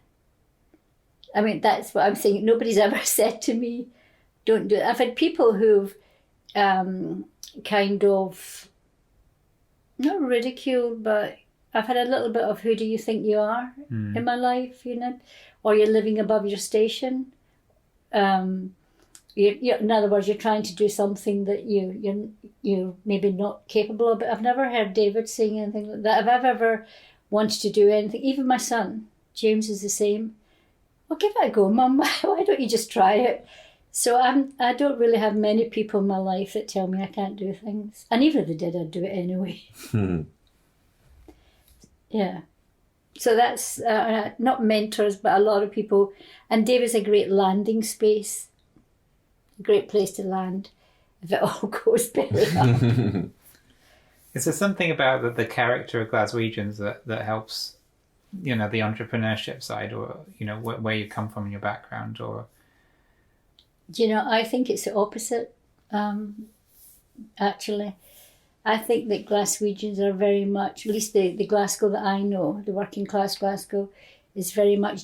S2: I mean, that's what I'm saying. Nobody's ever said to me, don't do it. I've had people who've kind of, not ridiculed, but I've had a little bit of who do you think you are in my life, or you're living above your station. In other words, you're trying to do something that you're maybe not capable of. But I've never heard David saying anything like that. If I've ever wanted to do anything, even my son, James, is the same. Well, give it a go, Mum. Why don't you just try it? So I don't really have many people in my life that tell me I can't do things. And even if they did, I'd do it anyway. Yeah. So that's not mentors, but a lot of people. And David's a great landing space. A great place to land if it all goes belly up.
S3: Is there something about the character of Glaswegians that helps, the entrepreneurship side, or, where you come from in your background, or...
S2: I think it's the opposite, actually. I think that Glaswegians are very much, at least the Glasgow that I know, the working class Glasgow, is very much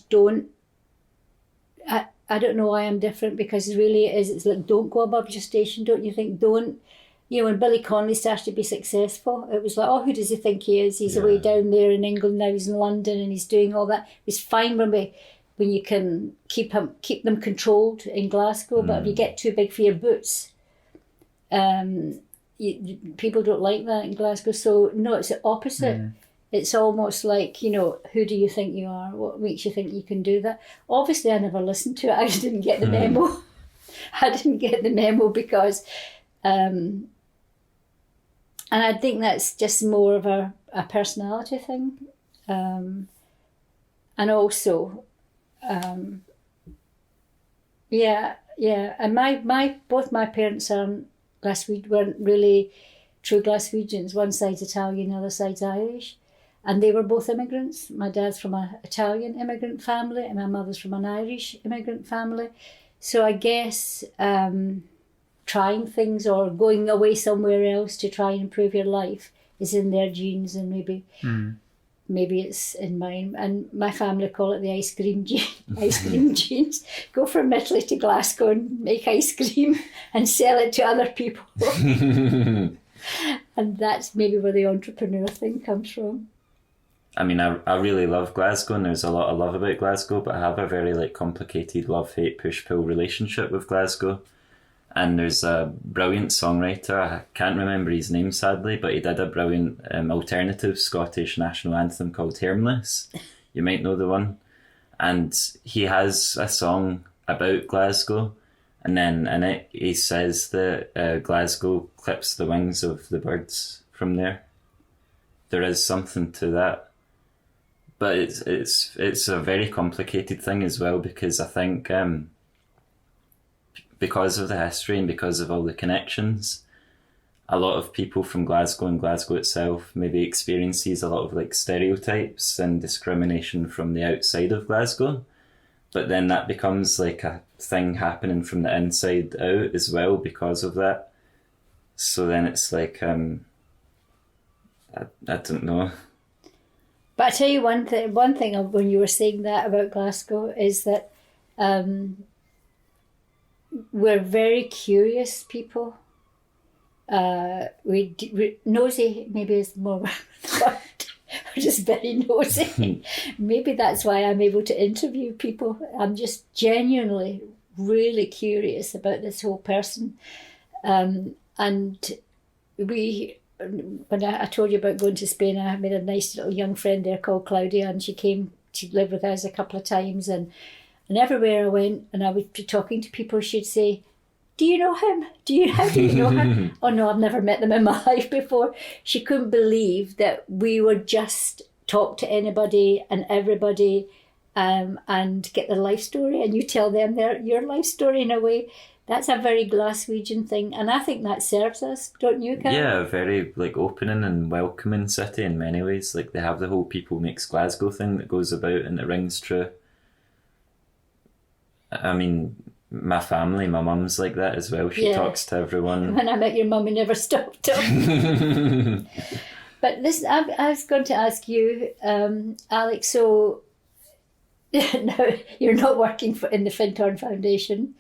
S2: I don't know why I'm different, because really it's like, don't go above your station, don't you think? Don't. When Billy Connolly started to be successful, it was like, oh, who does he think he is? He's away down there in England, now he's in London and he's doing all that. It's fine when you can keep them controlled in Glasgow, but if you get too big for your boots, people don't like that in Glasgow. So no, it's the opposite. It's almost like, who do you think you are? What makes you think you can do that? Obviously, I never listened to it. I didn't get the memo. I didn't get the memo because... and I think that's just more of a personality thing. And also... And both my parents weren't really true Glaswegians. One side's Italian, the other side's Irish, and they were both immigrants. My dad's from an Italian immigrant family, and my mother's from an Irish immigrant family. So I guess trying things or going away somewhere else to try and improve your life is in their genes, and maybe it's in mine. And my family call it the ice cream genes. Go from Italy to Glasgow and make ice cream and sell it to other people. And that's maybe where the entrepreneur thing comes from.
S1: I mean, I really love Glasgow, and there's a lot I love about Glasgow, but I have a very complicated love-hate, push-pull relationship with Glasgow. And there's a brilliant songwriter, I can't remember his name sadly, but he did a brilliant alternative Scottish national anthem called Harmless. You might know the one. And he has a song about Glasgow, and then in it he says that Glasgow clips the wings of the birds from there. There is something to that. But it's a very complicated thing as well, because I think because of the history and because of all the connections, a lot of people from Glasgow and Glasgow itself maybe experiences a lot of like stereotypes and discrimination from the outside of Glasgow. But then that becomes like a thing happening from the inside out as well because of that. So then it's like, I don't know.
S2: But I tell you one thing when you were saying that about Glasgow is that we're very curious people. We nosy maybe is more word. We're just very nosy. Maybe that's why I'm able to interview people. I'm just genuinely really curious about this whole person. And when I told you about going to Spain, I made a nice little young friend there called Claudia, and she lived with us a couple of times, and everywhere I went and I would be talking to people, she'd say, "Do you know him? How do you know her?" "Oh no, I've never met them in my life before." She couldn't believe that we would just talk to anybody and everybody and get their life story, and you tell them your life story in a way. That's a very Glaswegian thing, and I think that serves us, don't you, Karen?
S1: Yeah, a very like opening and welcoming city in many ways. Like they have the whole People Makes Glasgow thing that goes about and it rings true. I mean, my family, my mum's like that as well. She talks to everyone. When
S2: I met your mum, you never stopped talking. But listen, I was going to ask you, Alex, so now you're not working in the Findhorn Foundation,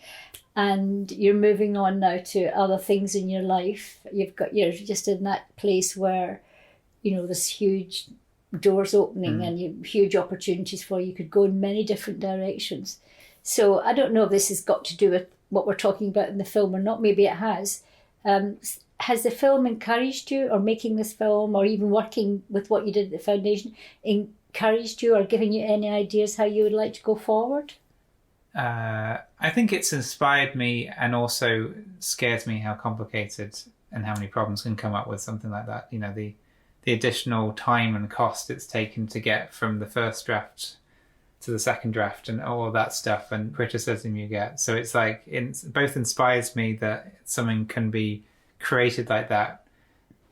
S2: and you're moving on now to other things in your life. You're just in that place where, there's huge doors opening and huge opportunities for you. You could go in many different directions. So I don't know if this has got to do with what we're talking about in the film or not. Maybe it has. Has the film encouraged you, or making this film, or even working with what you did at the foundation, encouraged you or given you any ideas how you would like to go forward?
S3: I think it's inspired me, and also scares me how complicated and how many problems can come up with something like that. The additional time and cost it's taken to get from the first draft to the second draft and all of that stuff and criticism you get. So it's like, it both inspires me that something can be created like that,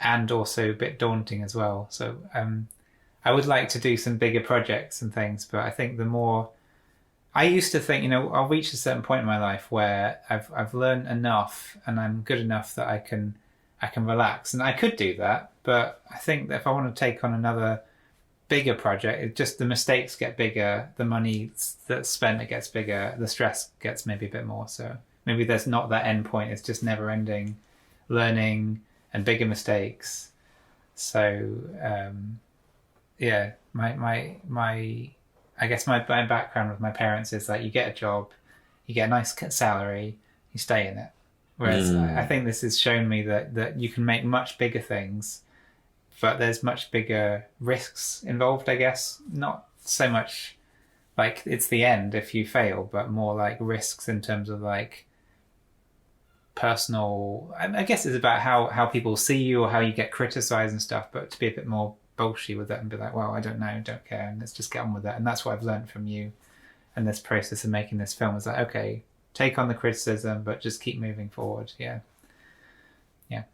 S3: and also a bit daunting as well. So I would like to do some bigger projects and things, but I think the more I used to think, I'll reach a certain point in my life where I've learned enough and I'm good enough that I can relax, and I could do that. But I think that if I want to take on another bigger project, the mistakes get bigger, the money that's spent, it gets bigger, the stress gets maybe a bit more. So maybe there's not that end point. It's just never ending learning and bigger mistakes. So I guess my background with my parents is like, you get a job, you get a nice salary, you stay in it. Whereas I think this has shown me that you can make much bigger things, but there's much bigger risks involved, I guess. Not so much like it's the end if you fail, but more like risks in terms of like personal, I guess it's about how people see you or how you get criticized and stuff, but to be a bit more bullshit with it and be like, well, I don't know, don't care, and let's just get on with it. And that's what I've learned from you and this process of making this film, is like, okay, take on the criticism, but just keep moving forward. Yeah.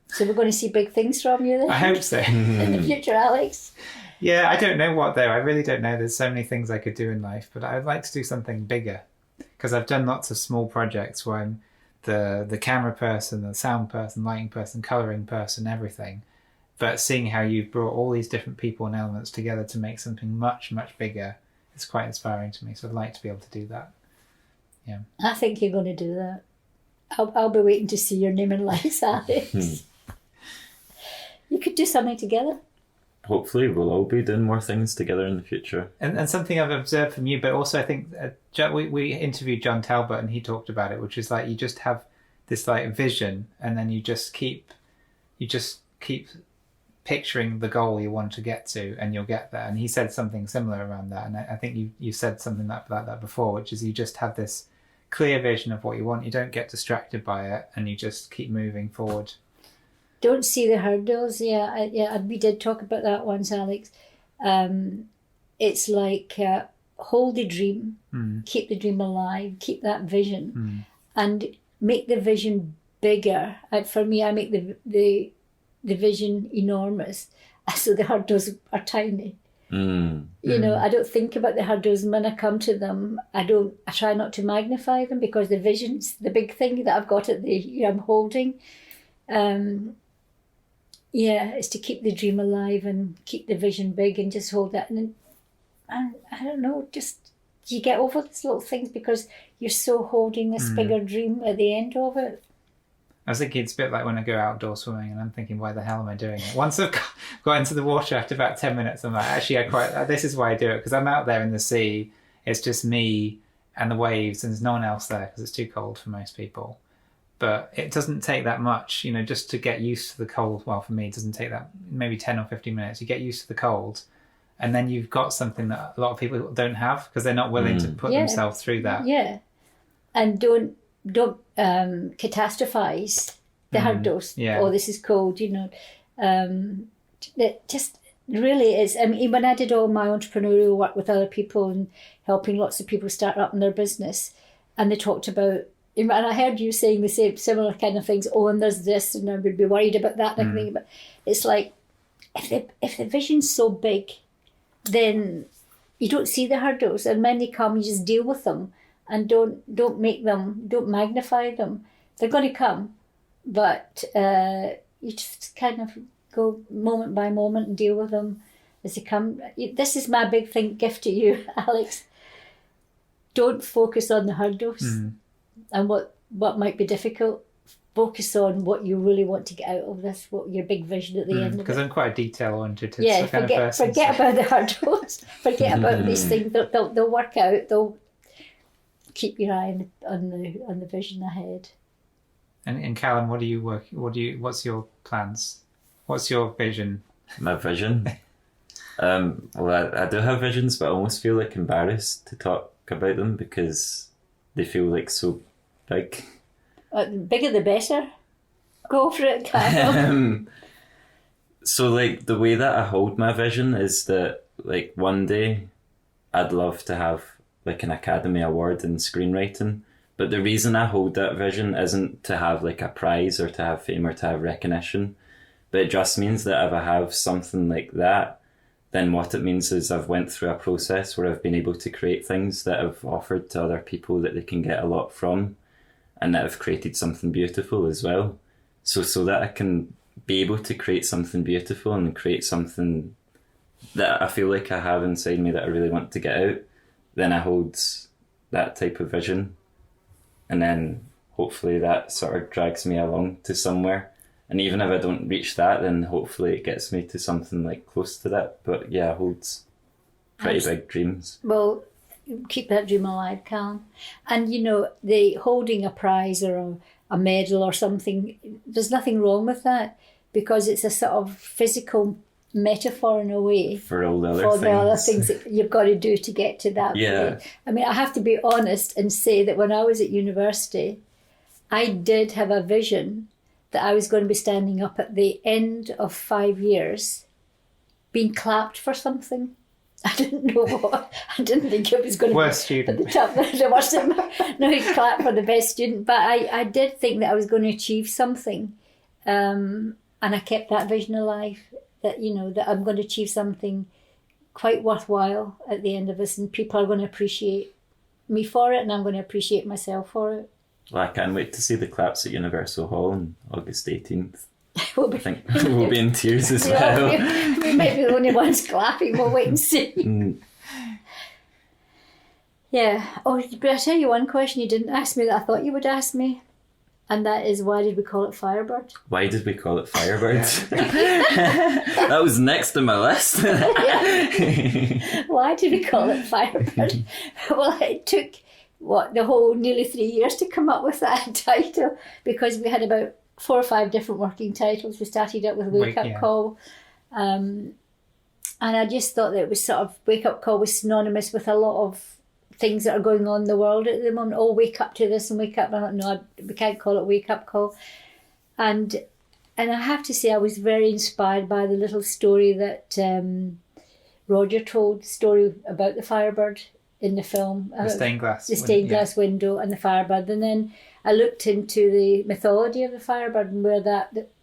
S2: So we're going to see big things from you then?
S3: I hope so.
S2: In the future, Alex?
S3: Yeah, I don't know what though. I really don't know. There's so many things I could do in life, but I'd like to do something bigger, because I've done lots of small projects where I'm the camera person, the sound person, lighting person, colouring person, everything. But seeing how you've brought all these different people and elements together to make something much, much bigger is quite inspiring to me. So I'd like to be able to do that. Yeah.
S2: I think you're going to do that. I'll be waiting to see your name in lights, Alex. You could do something together.
S1: Hopefully we'll all be doing more things together in the future.
S3: And something I've observed from you, but also I think we interviewed John Talbot and he talked about it, which is like you just have this like vision, and then you just keep picturing the goal you want to get to, and you'll get there. And he said something similar around that, and I think you said something like that before, which is you just have this clear vision of what you want. You don't get distracted by it, and you just keep moving forward.
S2: Don't see the hurdles. We did talk about that once, Alex. It's like hold the dream, keep the dream alive, keep that vision, and make the vision bigger. For me, I make the vision enormous, so the hurdles are tiny. You know, I don't think about the hurdles, and when I come to them, I try not to magnify them, because the vision's the big thing that I've got I'm holding. It's to keep the dream alive and keep the vision big, and just hold that. And I don't know, just you get over these little things because you're so holding this bigger dream at the end of it.
S3: I was thinking it's a bit like when I go outdoor swimming, and I'm thinking, why the hell am I doing it? Once I've got into the water after about 10 minutes, I'm like, actually, this is why I do it, because I'm out there in the sea. It's just me and the waves, and there's no one else there because it's too cold for most people. But it doesn't take that much, just to get used to the cold. Well, for me, it doesn't take that, maybe 10 or 15 minutes. You get used to the cold, and then you've got something that a lot of people don't have, because they're not willing to put themselves through that. Yeah, and don't catastrophize the hurdles. Oh, this is cold, it just really is. I mean, when I did all my entrepreneurial work with other people and helping lots of people start up in their business, and they talked about, and I heard you saying the same similar kind of things, and there's this, and I would be worried about that, and everything. But it's like, if the vision's so big, then you don't see the hurdles, and when they come, you just deal with them. And don't magnify them. They're going to come, but you just kind of go moment by moment and deal with them as they come. This is my big gift to you, Alex. Don't focus on the hurdles and what might be difficult. Focus on what you really want to get out of this, what your big vision at the end of it. Because I'm quite a detail-oriented
S2: kind of person. Forget about the hurdles. Forget about these things. They'll work out. They'll keep your eye on the vision ahead.
S3: And Callum, what's your plans? What's your vision?
S1: My vision? Well, I do have visions, but I almost feel like embarrassed to talk about them because they feel like so big.
S2: Bigger the better. Go for it, Callum.
S1: So like the way that I hold my vision is that like one day I'd love to have like an Academy Award in screenwriting. But the reason I hold that vision isn't to have like a prize or to have fame or to have recognition. But it just means that if I have something like that, then what it means is I've went through a process where I've been able to create things that I've offered to other people that they can get a lot from, and that I've created something beautiful as well. So that I can be able to create something beautiful and create something that I feel like I have inside me that I really want to get out, then I hold that type of vision, and then hopefully that sort of drags me along to somewhere. And even if I don't reach that, then hopefully it gets me to something like close to that. But yeah, I hold pretty big dreams.
S2: Well, keep that dream alive, Callum. And the holding a prize or a medal or something, there's nothing wrong with that, because it's a sort of physical metaphor in a way
S1: for all the
S2: other things that you've got to do to get to that point. I mean, I have to be honest and say that when I was at university, I did have a vision that I was going to be standing up at the end of 5 years being clapped for something. I didn't know what. I didn't think it was going to
S3: worst
S2: be
S3: student.
S2: At the top. No, he'd clap for the best student, but I did think that I was going to achieve something, and I kept that vision alive. That that I'm going to achieve something quite worthwhile at the end of this, and people are going to appreciate me for it, and I'm going to appreciate myself for it.
S1: Well, I can't wait to see the claps at Universal Hall on August 18th. I think we'll be in tears as well.
S2: We might be the only ones clapping. We'll wait and see. Yeah. Oh, but I tell you one question you didn't ask me that I thought you would ask me. And that is, why did we call it Firebird?
S1: Why did we call it Firebird? That was next on my list.
S2: Why did we call it Firebird? Well, it took the whole nearly 3 years to come up with that title, because we had about 4 or 5 different working titles. We started out with Wake Up Call. And I just thought that it was sort of, Wake Up Call was synonymous with a lot of things that are going on in the world at the moment. Oh, wake up to this and wake up. I don't know, we can't call it Wake Up Call. And I have to say, I was very inspired by the little story that Roger told, the story about the Firebird in the film.
S3: The stained glass.
S2: The stained glass window and the Firebird. And then I looked into the mythology of the Firebird and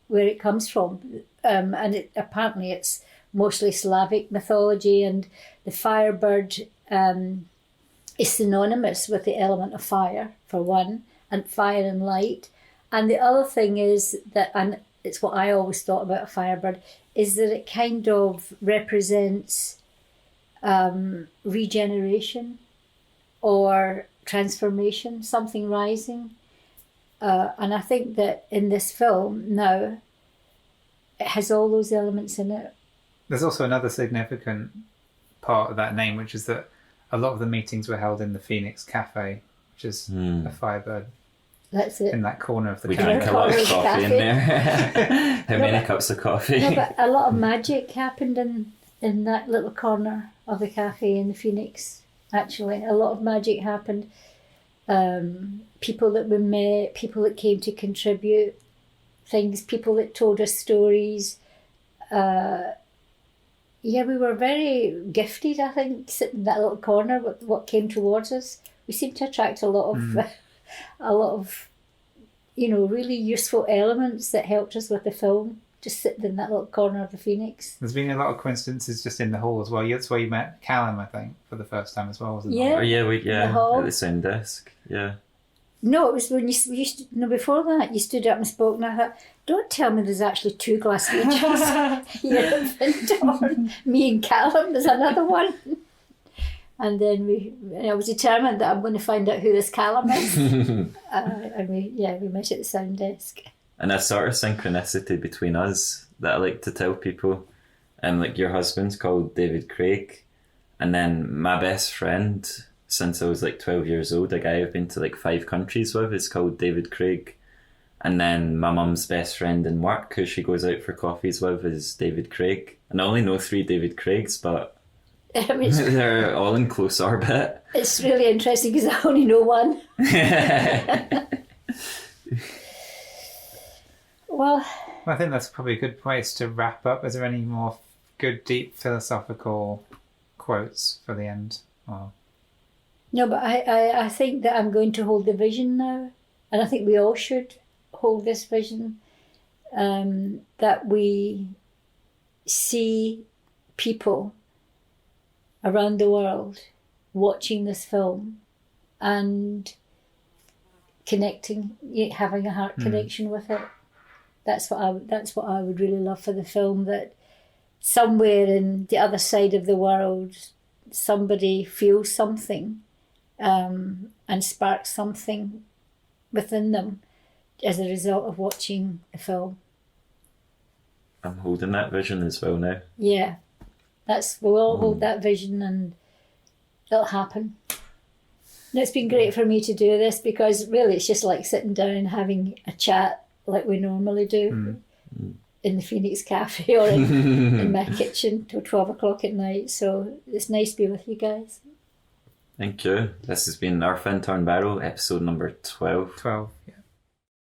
S2: where it comes from. And apparently it's mostly Slavic mythology, and the Firebird is synonymous with the element of fire, for one, and fire and light. And the other thing is that, and it's what I always thought about a Firebird, is that it kind of represents regeneration or transformation, something rising. And I think that in this film now, it has all those elements in it.
S3: There's also another significant part of that name, which is that a lot of the meetings were held in the Phoenix Cafe, which is a Firebird.
S2: That's it.
S3: In that corner of the
S1: We
S3: cafe.
S1: drank a lot of coffee in there. How many cups of coffee?
S2: No, but a lot of magic happened in that little corner of the cafe in the Phoenix, actually. A lot of magic happened. People that we met, people that came to contribute things, people that told us stories. We were very gifted, I think, sitting in that little corner with what came towards us. We seemed to attract a lot of really useful elements that helped us with the film, just sitting in that little corner of the Phoenix.
S3: There's been a lot of coincidences just in the hall as well. That's where you met Callum, I think, for the first time as well, wasn't it?
S2: Yeah,
S1: at the sound desk. Yeah.
S2: No, it was when you used to, no, before that, you stood up and spoke, and I thought, don't tell me there's actually 2 Glaswegians here at Findhorn. Me and Callum, there's another one. And then I was determined that I'm going to find out who this Callum is. And we met at the sound desk.
S1: And a sort of synchronicity between us that I like to tell people. Like your husband's called David Craig, and then my best friend since I was like 12 years old, a guy I've been to like 5 countries with, is called David Craig. And then my mum's best friend in work, who she goes out for coffees with, is David Craig. And I only know 3 David Craigs, but they're all in close orbit.
S2: It's really interesting because I only know one. Well,
S3: I think that's probably a good place to wrap up. Is there any more good, deep philosophical quotes for the end? Or...
S2: No, but I think that I'm going to hold the vision now. And I think we all should hold this vision, that we see people around the world watching this film and connecting, having a heart connection with it. That's what I would really love for the film, that somewhere in the other side of the world somebody feels something and sparks something within them as a result of watching the film.
S1: I'm holding that vision as well now.
S2: Yeah, we'll all hold that vision and it'll happen. And it's been great for me to do this because really it's just like sitting down and having a chat like we normally do in the Phoenix Cafe or in my kitchen till 12 o'clock at night. So it's nice to be with you guys.
S1: Thank you. This has been our Findhorn Barrow, episode number 12.
S3: 12, yeah.